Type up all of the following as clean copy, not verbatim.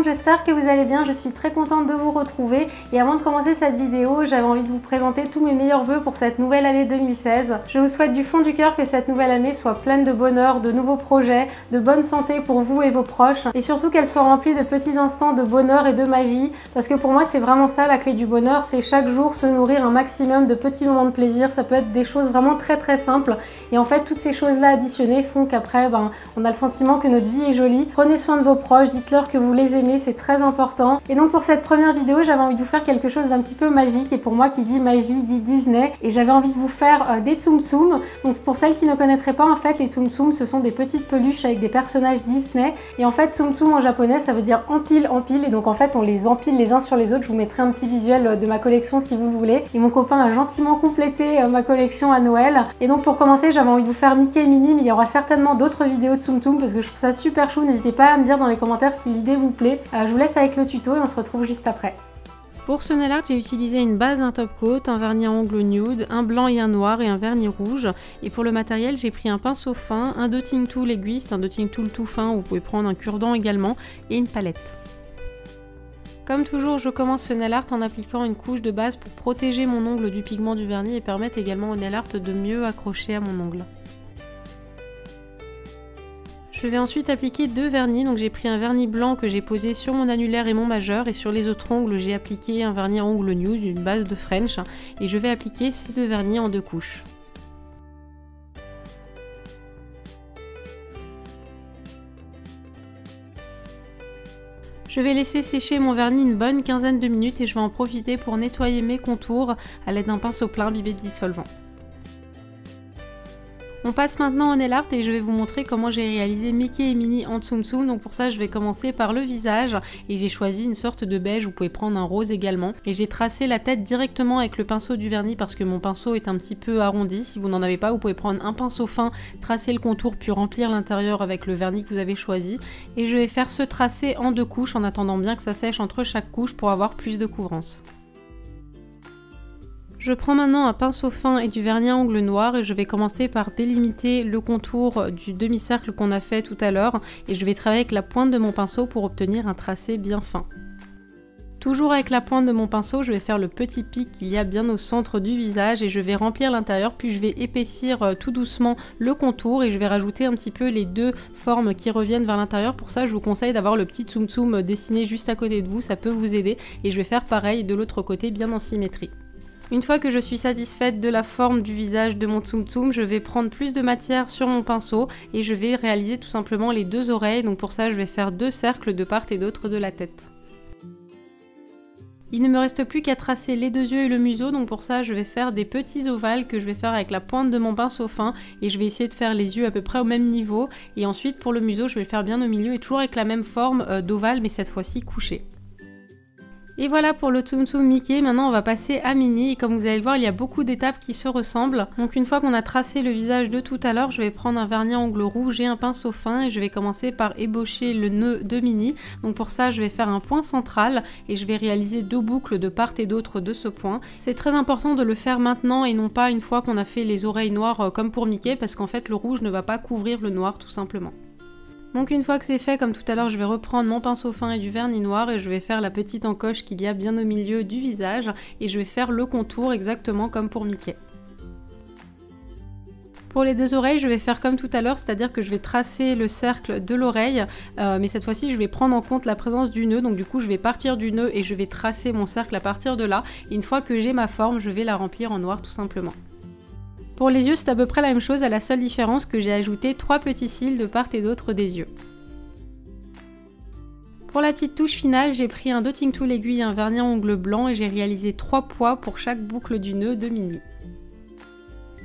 monde, j'espère que vous allez bien, je suis très contente de vous retrouver et avant de commencer cette vidéo, j'avais envie de vous présenter tous mes meilleurs vœux pour cette nouvelle année 2016. Je vous souhaite du fond du cœur que cette nouvelle année soit pleine de bonheur, de nouveaux projets, de bonne santé pour vous et vos proches et surtout qu'elle soit remplie de petits instants de bonheur et de magie parce que pour moi c'est vraiment ça la clé du bonheur, c'est chaque jour se nourrir un maximum de petits moments de plaisir, ça peut être des choses vraiment très simples et en fait toutes ces choses-là additionnées font qu'après on a le sentiment que notre vie est jolie. Prenez soin de vos proches, dites-leur que vous les aimez, c'est très important. Et donc pour cette première vidéo, j'avais envie de vous faire quelque chose d'un petit peu magique et pour moi qui dit magie dit Disney et j'avais envie de vous faire des Tsum Tsum. Donc pour celles qui ne connaîtraient pas en fait, les Tsum Tsum ce sont des petites peluches avec des personnages Disney et en fait Tsum Tsum en japonais ça veut dire empile et donc en fait on les empile les uns sur les autres. Je vous mettrai un petit visuel de ma collection si vous le voulez et mon copain a gentiment complété ma collection à Noël. Et donc pour commencer j'avais envie de vous faire Mickey et Minnie mais il y aura certainement d'autres vidéos de Tsum Tsum parce que je trouve ça super chou. N'hésitez pas à me dire dans les commentaires si l'idée vous plaît. Je vous laisse avec le tuto et on se retrouve juste après. Pour ce nail art, j'ai utilisé une base, un top coat, un vernis à ongles nude, un blanc et un noir et un vernis rouge. Et pour le matériel, j'ai pris un pinceau fin, un dotting tool aiguiste, un dotting tool tout fin, vous pouvez prendre un cure-dent également, et une palette. Comme toujours, je commence ce nail art en appliquant une couche de base pour protéger mon ongle du pigment du vernis et permettre également au nail art de mieux accrocher à mon ongle. Je vais ensuite appliquer deux vernis, donc j'ai pris un vernis blanc que j'ai posé sur mon annulaire et mon majeur et sur les autres ongles j'ai appliqué un vernis à ongles nude, une base de French et je vais appliquer ces deux vernis en deux couches. Je vais laisser sécher mon vernis une bonne quinzaine de minutes et je vais en profiter pour nettoyer mes contours à l'aide d'un pinceau plein imbibé de dissolvant. On passe maintenant au nail art et je vais vous montrer comment j'ai réalisé Mickey et Minnie en Tsum Tsum. Donc pour ça je vais commencer par le visage et j'ai choisi une sorte de beige, vous pouvez prendre un rose également. Et j'ai tracé la tête directement avec le pinceau du vernis parce que mon pinceau est un petit peu arrondi. Si vous n'en avez pas, vous pouvez prendre un pinceau fin, tracer le contour puis remplir l'intérieur avec le vernis que vous avez choisi. Et je vais faire ce tracé en deux couches en attendant bien que ça sèche entre chaque couche pour avoir plus de couvrance. Je prends maintenant un pinceau fin et du vernis à ongles noir et je vais commencer par délimiter le contour du demi-cercle qu'on a fait tout à l'heure et je vais travailler avec la pointe de mon pinceau pour obtenir un tracé bien fin. Toujours avec la pointe de mon pinceau, je vais faire le petit pic qu'il y a bien au centre du visage et je vais remplir l'intérieur puis je vais épaissir tout doucement le contour et je vais rajouter un petit peu les deux formes qui reviennent vers l'intérieur. Pour ça, je vous conseille d'avoir le petit Tsum Tsum dessiné juste à côté de vous, ça peut vous aider et je vais faire pareil de l'autre côté bien en symétrie. Une fois que je suis satisfaite de la forme du visage de mon Tsum Tsum, je vais prendre plus de matière sur mon pinceau et je vais réaliser tout simplement les deux oreilles. Donc pour ça, je vais faire deux cercles de part et d'autre de la tête. Il ne me reste plus qu'à tracer les deux yeux et le museau, donc pour ça je vais faire des petits ovales que je vais faire avec la pointe de mon pinceau fin et je vais essayer de faire les yeux à peu près au même niveau et ensuite pour le museau je vais le faire bien au milieu et toujours avec la même forme d'ovale mais cette fois-ci couché. Et voilà pour le Tsum Tsum Mickey. Maintenant on va passer à Minnie et comme vous allez le voir il y a beaucoup d'étapes qui se ressemblent. Donc une fois qu'on a tracé le visage de tout à l'heure, je vais prendre un vernis à ongles rouge et un pinceau fin et je vais commencer par ébaucher le nœud de Minnie. Donc pour ça je vais faire un point central et je vais réaliser deux boucles de part et d'autre de ce point. C'est très important de le faire maintenant et non pas une fois qu'on a fait les oreilles noires comme pour Mickey parce qu'en fait le rouge ne va pas couvrir le noir tout simplement. Donc une fois que c'est fait, comme tout à l'heure, je vais reprendre mon pinceau fin et du vernis noir et je vais faire la petite encoche qu'il y a bien au milieu du visage et je vais faire le contour exactement comme pour Mickey. Pour les deux oreilles, je vais faire comme tout à l'heure, c'est-à-dire que je vais tracer le cercle de l'oreille, mais cette fois-ci je vais prendre en compte la présence du nœud, donc du coup je vais partir du nœud et je vais tracer mon cercle à partir de là. Et une fois que j'ai ma forme, je vais la remplir en noir tout simplement. Pour les yeux, c'est à peu près la même chose, à la seule différence que j'ai ajouté 3 petits cils de part et d'autre des yeux. Pour la petite touche finale, j'ai pris un dotting tool aiguille et un vernis à ongles blanc et j'ai réalisé 3 poids pour chaque boucle du nœud de Minnie.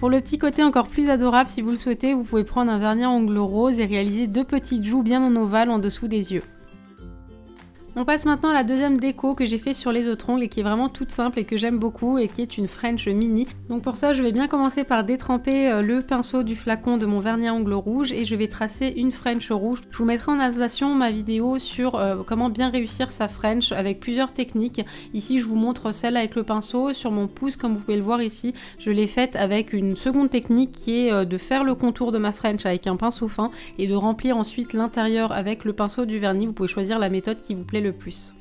Pour le petit côté encore plus adorable, si vous le souhaitez, vous pouvez prendre un vernis à ongles rose et réaliser 2 petites joues bien en ovale en dessous des yeux. On passe maintenant à la deuxième déco que j'ai fait sur les autres ongles et qui est vraiment toute simple et que j'aime beaucoup et qui est une French mini. Donc pour ça je vais bien commencer par détremper le pinceau du flacon de mon vernis à ongles rouge et je vais tracer une French rouge. Je vous mettrai en annotation ma vidéo sur comment bien réussir sa French avec plusieurs techniques. Ici je vous montre celle avec le pinceau. Sur mon pouce comme vous pouvez le voir ici, je l'ai faite avec une seconde technique qui est de faire le contour de ma French avec un pinceau fin et de remplir ensuite l'intérieur avec le pinceau du vernis. Vous pouvez choisir la méthode qui vous plaît le plus.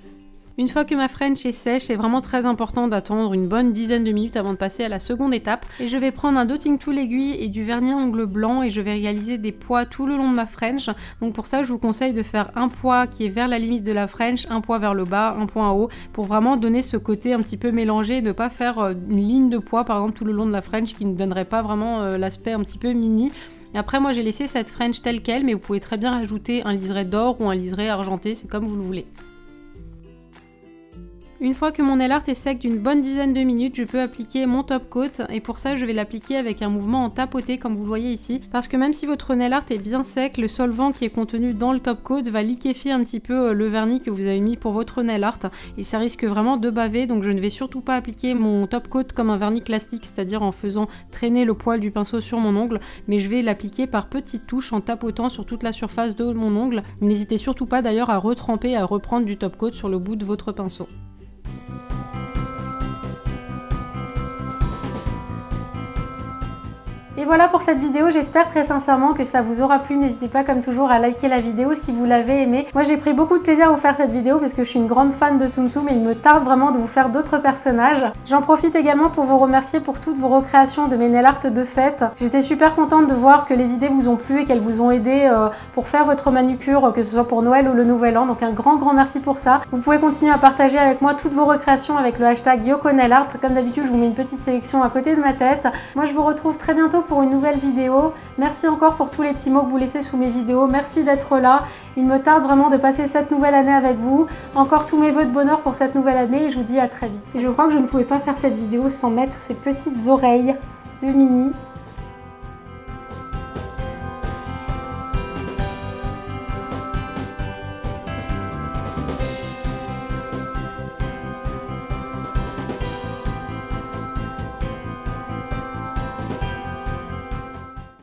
Une fois que ma French est sèche, c'est vraiment très important d'attendre une bonne dizaine de minutes avant de passer à la seconde étape. Et je vais prendre un dotting tool aiguille et du vernis à ongles blanc et je vais réaliser des pois tout le long de ma French. Donc pour ça, je vous conseille de faire un pois qui est vers la limite de la French, un pois vers le bas, un pois en haut, pour vraiment donner ce côté un petit peu mélangé et ne pas faire une ligne de pois par exemple tout le long de la French qui ne donnerait pas vraiment l'aspect un petit peu mini. Après moi j'ai laissé cette French telle quelle, mais vous pouvez très bien rajouter un liseré d'or ou un liseré argenté, c'est comme vous le voulez. Une fois que mon nail art est sec d'une bonne dizaine de minutes, je peux appliquer mon top coat et pour ça je vais l'appliquer avec un mouvement en tapoté comme vous le voyez ici, parce que même si votre nail art est bien sec, le solvant qui est contenu dans le top coat va liquéfier un petit peu le vernis que vous avez mis pour votre nail art et ça risque vraiment de baver, donc je ne vais surtout pas appliquer mon top coat comme un vernis classique, c'est-à-dire en faisant traîner le poil du pinceau sur mon ongle, mais je vais l'appliquer par petites touches en tapotant sur toute la surface de mon ongle. N'hésitez surtout pas d'ailleurs à retremper, à reprendre du top coat sur le bout de votre pinceau. Et voilà pour cette vidéo, j'espère très sincèrement que ça vous aura plu. N'hésitez pas comme toujours à liker la vidéo si vous l'avez aimée. Moi j'ai pris beaucoup de plaisir à vous faire cette vidéo parce que je suis une grande fan de Tsum Tsum et il me tarde vraiment de vous faire d'autres personnages. J'en profite également pour vous remercier pour toutes vos recréations de mes nail art de fête. J'étais super contente de voir que les idées vous ont plu et qu'elles vous ont aidé pour faire votre manucure, que ce soit pour Noël ou le Nouvel An. Donc un grand merci pour ça. Vous pouvez continuer à partager avec moi toutes vos recréations avec le hashtag YokoNailArt. Comme d'habitude je vous mets une petite sélection à côté de ma tête. Moi je vous retrouve très bientôt pour une nouvelle vidéo. Merci encore pour tous les petits mots que vous laissez sous mes vidéos. Merci d'être là. Il me tarde vraiment de passer cette nouvelle année avec vous. Encore tous mes vœux de bonheur pour cette nouvelle année et je vous dis à très vite. Et je crois que je ne pouvais pas faire cette vidéo sans mettre ces petites oreilles de Minnie.